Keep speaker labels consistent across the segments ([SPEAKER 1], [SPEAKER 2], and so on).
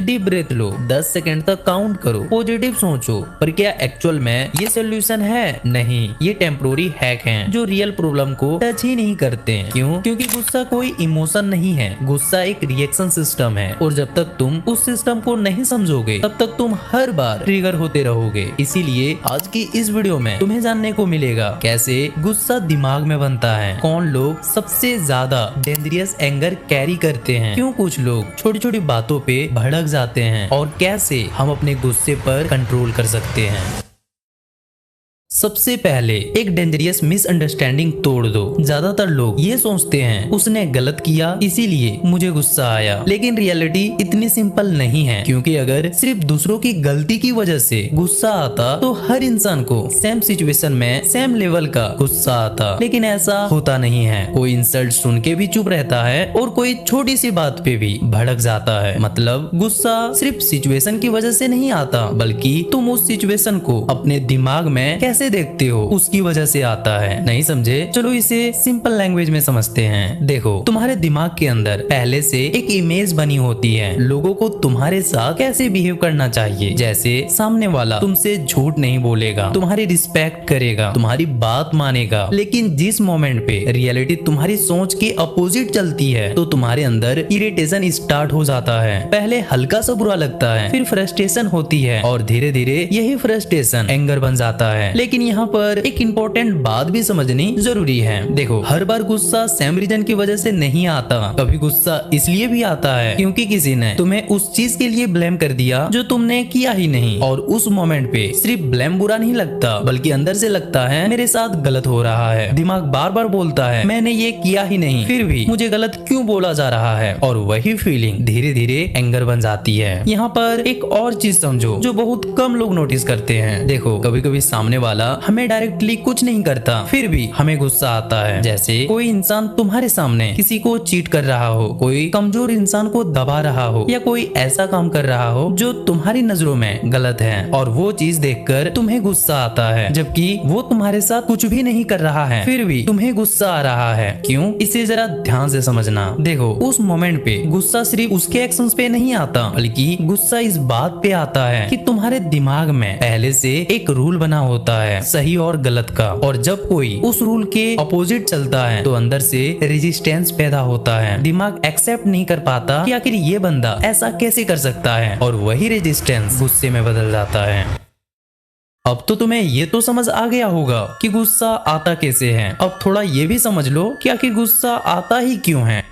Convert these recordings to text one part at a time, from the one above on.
[SPEAKER 1] Deep breath लो, 10 second तक count करो, positive सोचो। पर क्या एक्चुअल में ये सोल्यूशन है? नहीं, ये टेम्पोररी हैक हैं जो रियल प्रॉब्लम को टच ही नहीं करते हैं। क्यों? क्योंकि गुस्सा कोई इमोशन नहीं है, गुस्सा एक रिएक्शन सिस्टम है और जब तक तुम उस सिस्टम को नहीं समझोगे तब तक तुम हर बार ट्रिगर होते रहोगे। इसीलिए आज की इस वीडियो में तुम्हें जानने को मिलेगा कैसे गुस्सा दिमाग में बनता है, कौन लोग सबसे ज्यादा डेंजरियस एंगर कैरी करते हैं, क्यों कुछ लोग छोटी छोटी बातों पे भड़क जाते हैं और कैसे हम अपने गुस्से पर कंट्रोल कर सकते हैं। सबसे पहले एक डेंजरियस मिसअंडरस्टैंडिंग तोड़ दो। ज्यादातर लोग ये सोचते हैं उसने गलत किया इसीलिए मुझे गुस्सा आया, लेकिन रियलिटी इतनी सिंपल नहीं है। क्योंकि अगर सिर्फ दूसरों की गलती की वजह से गुस्सा आता तो हर इंसान को सेम सिचुएशन में सेम लेवल का गुस्सा आता, लेकिन ऐसा होता नहीं है। कोई इंसल्ट सुन के भी चुप रहता है और कोई छोटी सी बात पे भी भड़क जाता है। मतलब गुस्सा सिर्फ सिचुएशन की वजह से नहीं आता, बल्कि तुम उस सिचुएशन को अपने दिमाग में कैसे देखते हो उसकी वजह से आता है। नहीं समझे? चलो इसे सिंपल लैंग्वेज में समझते हैं। देखो, तुम्हारे दिमाग के अंदर पहले से एक इमेज बनी होती है लोगों को तुम्हारे साथ कैसे बिहेव करना चाहिए। जैसे सामने वाला तुमसे झूठ नहीं बोलेगा, तुम्हारी रिस्पेक्ट करेगा, तुम्हारी बात मानेगा। लेकिन जिस मोमेंट पे रियलिटी तुम्हारी सोच के अपोजिट चलती है तो तुम्हारे अंदर इरिटेशन स्टार्ट हो जाता है। पहले हल्का सा बुरा लगता है, फिर फ्रस्ट्रेशन होती है और धीरे धीरे यही फ्रस्ट्रेशन एंगर बन जाता है। लेकिन यहाँ पर एक इम्पोर्टेंट बात भी समझनी जरूरी है। देखो, हर बार गुस्सा सेम रीजन की वजह से नहीं आता। कभी गुस्सा इसलिए भी आता है क्योंकि किसी ने तुम्हें उस चीज के लिए ब्लेम कर दिया जो तुमने किया ही नहीं। और उस मोमेंट पे सिर्फ ब्लेम बुरा नहीं लगता, बल्कि अंदर से लगता है मेरे साथ गलत हो रहा है। दिमाग बार बार बोलता है मैंने ये किया ही नहीं, फिर भी मुझे गलत क्यों बोला जा रहा है। और वही फीलिंग धीरे धीरे एंगर बन जाती है। यहाँ पर एक और चीज समझो जो बहुत कम लोग नोटिस करते हैं। देखो, कभी कभी सामने वाला हमें डायरेक्टली कुछ नहीं करता, फिर भी हमें गुस्सा आता है। जैसे कोई इंसान तुम्हारे सामने किसी को चीट कर रहा हो, कोई कमजोर इंसान को दबा रहा हो, या कोई ऐसा काम कर रहा हो जो तुम्हारी नजरों में गलत है, और वो चीज देखकर तुम्हें गुस्सा आता है, जबकि वो तुम्हारे साथ कुछ भी नहीं कर रहा है, फिर भी तुम्हें गुस्सा आ रहा है। क्यों? इसे जरा ध्यान से समझना। देखो, उस मोमेंट पे गुस्सा सिर्फ उसके एक्शंस पे नहीं आता, बल्कि गुस्सा इस बात पे आता है कि तुम्हारे दिमाग में पहले से एक रूल बना होता है सही और गलत का, और जब कोई उस रूल के अपोजिट चलता है तो अंदर से रेजिस्टेंस पैदा होता है। दिमाग एक्सेप्ट नहीं कर पाता कि आखिर ये बंदा ऐसा कैसे कर सकता है, और वही रेजिस्टेंस गुस्से में बदल जाता है। अब तो तुम्हें ये तो समझ आ गया होगा कि गुस्सा आता कैसे है। अब थोड़ा ये भी समझ लो कि आखिर गुस्सा आता ही क्यों है।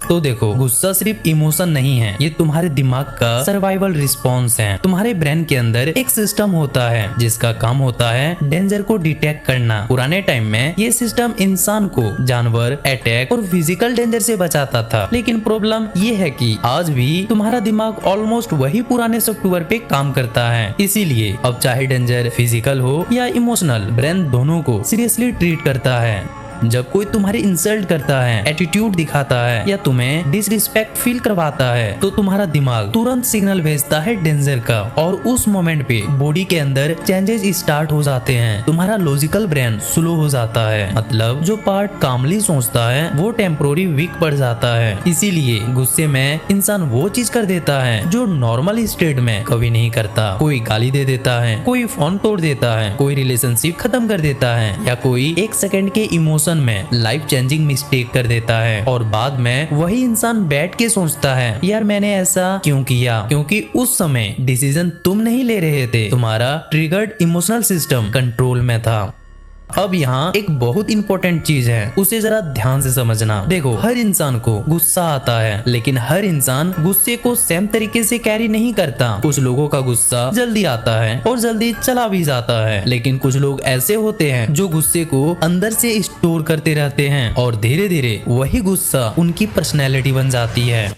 [SPEAKER 1] तो देखो, गुस्सा सिर्फ इमोशन नहीं है, ये तुम्हारे दिमाग का सर्वाइवल रिस्पॉन्स है। तुम्हारे ब्रेन के अंदर एक सिस्टम होता है जिसका काम होता है डेंजर को डिटेक्ट करना। पुराने टाइम में ये सिस्टम इंसान को जानवर, अटैक और फिजिकल डेंजर से बचाता था। लेकिन प्रॉब्लम ये है कि आज भी तुम्हारा दिमाग ऑलमोस्ट वही पुराने सॉफ्टवेयर पे काम करता है। इसीलिए अब चाहे डेंजर फिजिकल हो या इमोशनल, ब्रेन दोनों को सीरियसली ट्रीट करता है। जब कोई तुम्हारी इंसल्ट करता है, एटीट्यूड दिखाता है या तुम्हें डिसरिस्पेक्ट फील करवाता है तो तुम्हारा दिमाग तुरंत सिग्नल भेजता है डेंजर का, और उस मोमेंट पे बॉडी के अंदर चेंजेस स्टार्ट हो जाते हैं। तुम्हारा लॉजिकल ब्रेन स्लो हो जाता है, मतलब जो पार्ट कामली सोचता है वो टेम्पोररी वीक पड़ जाता है। इसीलिए गुस्से में इंसान वो चीज कर देता है जो नॉर्मल स्टेट में कभी नहीं करता। कोई गाली दे देता है, कोई फोन तोड़ देता है, कोई रिलेशनशिप खत्म कर देता है, या कोई एक सेकंड के इमोशन में लाइफ चेंजिंग मिस्टेक कर देता है। और बाद में वही इंसान बैठ के सोचता है यार मैंने ऐसा क्यों किया, क्योंकि उस समय डिसीजन तुम नहीं ले रहे थे, तुम्हारा ट्रिगर्ड इमोशनल सिस्टम कंट्रोल में था। अब यहाँ एक बहुत इंपॉर्टेंट चीज है, उसे जरा ध्यान से समझना। देखो, हर इंसान को गुस्सा आता है, लेकिन हर इंसान गुस्से को सेम तरीके से कैरी नहीं करता। कुछ लोगों का गुस्सा जल्दी आता है और जल्दी चला भी जाता है, लेकिन कुछ लोग ऐसे होते हैं जो गुस्से को अंदर से स्टोर करते रहते हैं, और धीरे धीरे वही गुस्सा उनकी पर्सनैलिटी बन जाती है।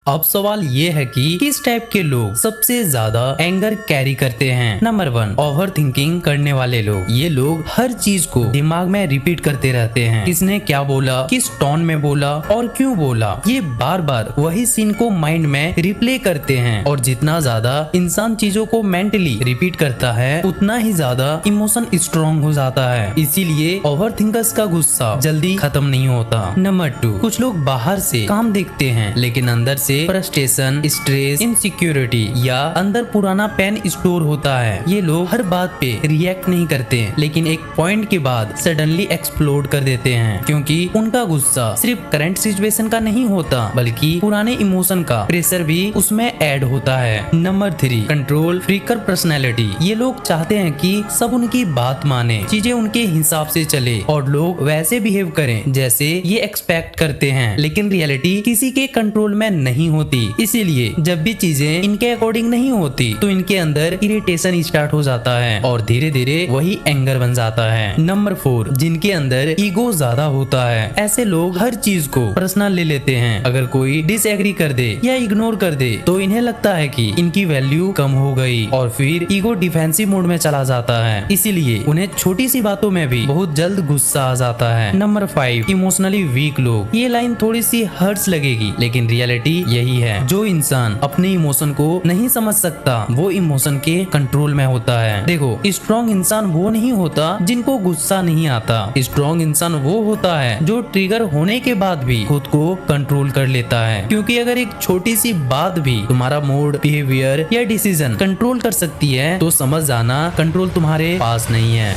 [SPEAKER 1] अब सवाल ये है कि किस टाइप के लोग सबसे ज्यादा एंगर कैरी करते हैं। नंबर 1, ओवर थिंकिंग करने वाले लोग। ये लोग हर चीज को दिमाग में रिपीट करते रहते हैं। किसने क्या बोला, किस टोन में बोला और क्यों बोला, ये बार बार वही सीन को माइंड में रिप्ले करते हैं। और जितना ज्यादा इंसान चीजों को मेंटली रिपीट करता है उतना ही ज्यादा इमोशन स्ट्रॉन्ग हो जाता है। इसीलिए ओवर थिंकर्स का गुस्सा जल्दी खत्म नहीं होता। नंबर 2, कुछ लोग बाहर से काम देखते हैं लेकिन अंदर से जैसे फ्रस्ट्रेशन, स्ट्रेस, इनसिक्योरिटी या अंदर पुराना पेन स्टोर होता है। ये लोग हर बात पे रिएक्ट नहीं करते, लेकिन एक पॉइंट के बाद सडनली एक्सप्लोड कर देते हैं, क्योंकि उनका गुस्सा सिर्फ करंट सिचुएशन का नहीं होता, बल्कि पुराने इमोशन का प्रेशर भी उसमें ऐड होता है। Number 3, control Fricker personality. ये लोग चाहते हैं कि सब उनकी बात माने, चीजें उनके हिसाब से चले और लोग वैसे बिहेव करें जैसे ये एक्सपेक्ट करते हैं, लेकिन रियलिटी किसी के कंट्रोल में नहीं होती। इसीलिए जब भी चीजें इनके अकॉर्डिंग नहीं होती तो इनके अंदर इरिटेशन स्टार्ट हो जाता है और धीरे धीरे वही एंगर बन जाता है। नंबर 4, जिनके अंदर ईगो ज्यादा होता है। ऐसे लोग हर चीज को पर्सनल ले लेते हैं। अगर कोई डिसएग्री कर दे या इग्नोर कर दे तो इन्हें लगता है कि इनकी वैल्यू कम हो गई और फिर ईगो डिफेंसिव मोड में चला जाता है। इसीलिए उन्हें छोटी सी बातों में भी बहुत जल्द गुस्सा आ जाता है। नंबर 5, इमोशनली वीक लोग। ये लाइन थोड़ी सी हर्ट्स लगेगी, लेकिन रियलिटी यही है। जो इंसान अपने इमोशन को नहीं समझ सकता वो इमोशन के कंट्रोल में होता है। देखो, स्ट्रॉन्ग इंसान वो नहीं होता जिनको गुस्सा नहीं आता। स्ट्रॉन्ग इंसान वो होता है जो ट्रिगर होने के बाद भी खुद को कंट्रोल कर लेता है, क्योंकि अगर एक छोटी सी बात भी तुम्हारा मूड, बिहेवियर या डिसीजन कंट्रोल कर सकती है तो समझ जाना कंट्रोल तुम्हारे पास नहीं है।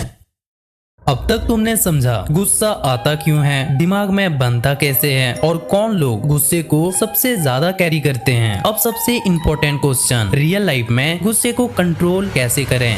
[SPEAKER 1] अब तक तुमने समझा गुस्सा आता क्यों है, दिमाग में बनता कैसे है और कौन लोग गुस्से को सबसे ज्यादा कैरी करते हैं। अब सबसे इम्पोर्टेंट क्वेश्चन, रियल लाइफ में गुस्से को कंट्रोल कैसे करें।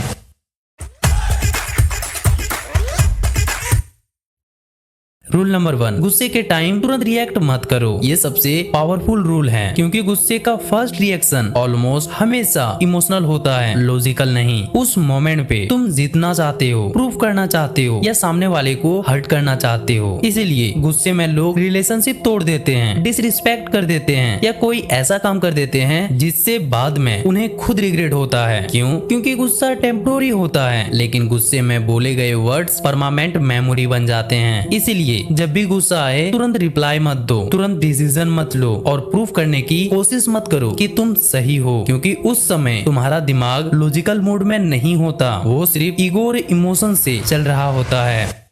[SPEAKER 1] रूल नंबर 1, गुस्से के टाइम तुरंत रिएक्ट मत करो। ये सबसे पावरफुल रूल है, क्योंकि गुस्से का फर्स्ट रिएक्शन ऑलमोस्ट हमेशा इमोशनल होता है, लॉजिकल नहीं। उस मोमेंट पे तुम जीतना चाहते हो, प्रूव करना चाहते हो या सामने वाले को हर्ट करना चाहते हो। इसीलिए गुस्से में लोग रिलेशनशिप तोड़ देते हैं, डिसरिस्पेक्ट कर देते हैं या कोई ऐसा काम कर देते हैं जिससे बाद में उन्हें खुद रिग्रेट होता है। क्यों? क्योंकि गुस्सा टेम्पोररी होता है, लेकिन गुस्से में बोले गए वर्ड्स परमानेंट मेमोरी बन जाते हैं। इसीलिए जब भी गुस्सा आए तुरंत रिप्लाई मत दो, तुरंत डिसीजन मत लो और प्रूफ करने की कोशिश मत करो कि तुम सही हो, क्योंकि उस समय तुम्हारा दिमाग लॉजिकल मोड में नहीं होता, वो सिर्फ ईगो और इमोशन से चल रहा होता है।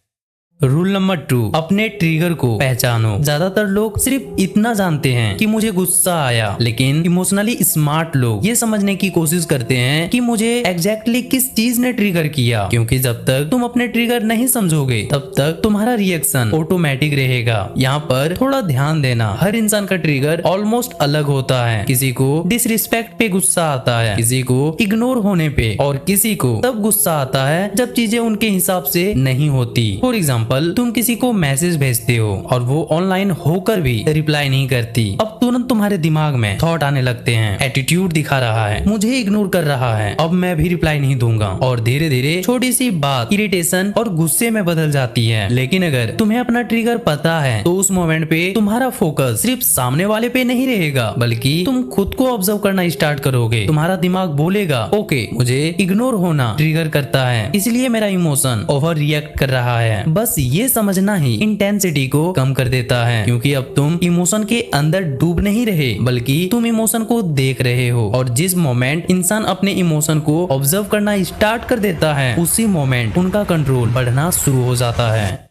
[SPEAKER 1] रूल नंबर 2, अपने ट्रिगर को पहचानो। ज्यादातर लोग सिर्फ इतना जानते हैं कि मुझे गुस्सा आया, लेकिन इमोशनली स्मार्ट लोग ये समझने की कोशिश करते हैं कि मुझे एग्जैक्टली किस चीज ने ट्रिगर किया, क्योंकि जब तक तुम अपने ट्रिगर नहीं समझोगे तब तक तुम्हारा रिएक्शन ऑटोमेटिक रहेगा। यहाँ पर थोड़ा ध्यान देना, हर इंसान का ट्रिगर ऑलमोस्ट अलग होता है। किसी को डिसरिस्पेक्ट पे गुस्सा आता है, किसी को इग्नोर होने पे और किसी को तब गुस्सा आता है जब चीजें उनके हिसाब से नहीं होती। फॉर एग्जाम्पल, तुम किसी को मैसेज भेजते हो और वो ऑनलाइन होकर भी रिप्लाई नहीं करती। अब तुरंत तुम्हारे दिमाग में थॉट आने लगते हैं, एटीट्यूड दिखा रहा है, मुझे इग्नोर कर रहा है, अब मैं भी रिप्लाई नहीं दूंगा। और धीरे धीरे छोटी सी बात इरिटेशन और गुस्से में बदल जाती है। लेकिन अगर तुम्हें अपना ट्रिगर पता है तो उस मोमेंट पे तुम्हारा फोकस सिर्फ सामने वाले पे नहीं रहेगा, बल्कि तुम खुद को ऑब्जर्व करना स्टार्ट करोगे। तुम्हारा दिमाग बोलेगा, ओके, मुझे इग्नोर होना ट्रिगर करता है, इसलिए मेरा इमोशन ओवर रिएक्ट कर रहा है। बस ये समझना ही इंटेंसिटी को कम कर देता है, क्योंकि अब तुम इमोशन के अंदर डूब नहीं रहे, बल्कि तुम इमोशन को देख रहे हो। और जिस मोमेंट इंसान अपने इमोशन को ऑब्जर्व करना स्टार्ट कर देता है, उसी मोमेंट उनका कंट्रोल बढ़ना शुरू हो जाता है।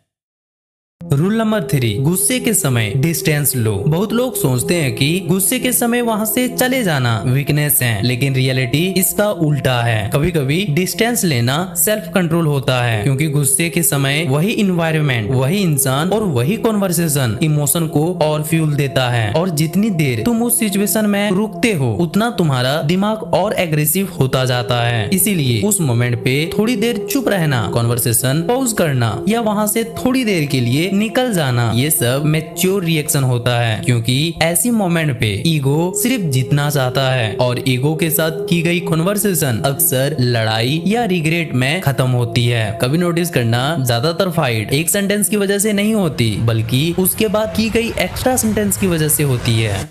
[SPEAKER 1] रूल नंबर 3, गुस्से के समय डिस्टेंस लो। बहुत लोग सोचते हैं कि गुस्से के समय वहां से चले जाना वीकनेस है, लेकिन रियलिटी इसका उल्टा है। कभी कभी डिस्टेंस लेना सेल्फ कंट्रोल होता है, क्योंकि गुस्से के समय वही इन्वायरमेंट, वही इंसान और वही कॉन्वर्सेशन इमोशन को और फ्यूल देता है। और जितनी देर तुम उस सिचुएशन में रुकते हो, उतना तुम्हारा दिमाग और एग्रेसिव होता जाता है। इसीलिए उस मोमेंट पे थोड़ी देर चुप रहना, कॉन्वर्सेशन पॉज करना या वहां से थोड़ी देर के लिए निकल जाना, ये सब मैच्योर रिएक्शन होता है। क्योंकि ऐसी मोमेंट पे ईगो सिर्फ जीतना चाहता है और ईगो के साथ की गई कन्वर्सेशन अक्सर लड़ाई या रिग्रेट में खत्म होती है। कभी नोटिस करना, ज्यादातर फाइट एक सेंटेंस की वजह से नहीं होती, बल्कि उसके बाद की गई एक्स्ट्रा सेंटेंस की वजह से होती है।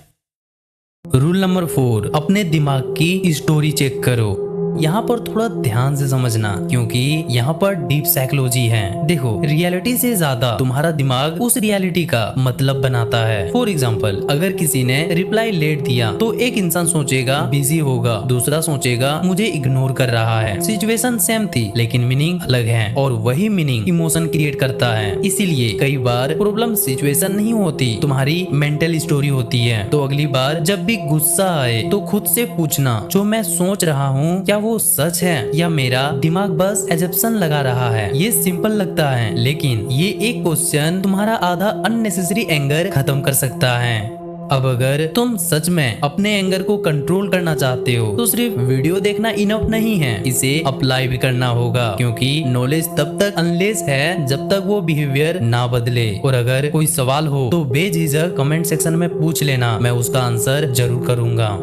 [SPEAKER 1] रूल नंबर 4, अपने दिमाग की स्टोरी चेक करो। यहाँ पर थोड़ा ध्यान से समझना, क्योंकि यहाँ पर डीप साइकोलॉजी है। देखो, रियलिटी से ज्यादा तुम्हारा दिमाग उस रियलिटी का मतलब बनाता है। फॉर एग्जाम्पल, अगर किसी ने रिप्लाई लेट दिया तो एक इंसान सोचेगा बिजी होगा, दूसरा सोचेगा मुझे इग्नोर कर रहा है। सिचुएशन सेम थी लेकिन मीनिंग अलग है, और वही मीनिंग इमोशन क्रिएट करता है। इसीलिए कई बार प्रॉब्लम सिचुएशन नहीं होती, तुम्हारी मेंटल स्टोरी होती है। तो अगली बार जब भी गुस्सा आए तो खुद से पूछना, जो मैं सोच रहा हूँ क्या वो सच है या मेरा दिमाग बस एजप्शन लगा रहा है। ये सिंपल लगता है, लेकिन ये एक क्वेश्चन तुम्हारा आधा अननेसेसरी एंगर खत्म कर सकता है। अब अगर तुम सच में अपने एंगर को कंट्रोल करना चाहते हो तो सिर्फ वीडियो देखना इनफ नहीं है, इसे अप्लाई भी करना होगा, क्योंकि नॉलेज तब तक अनलेस है जब तक वो बिहेवियर ना बदले। और अगर कोई सवाल हो तो बेझिझक कमेंट सेक्शन में पूछ लेना, मैं उसका आंसर जरूर करूंगा।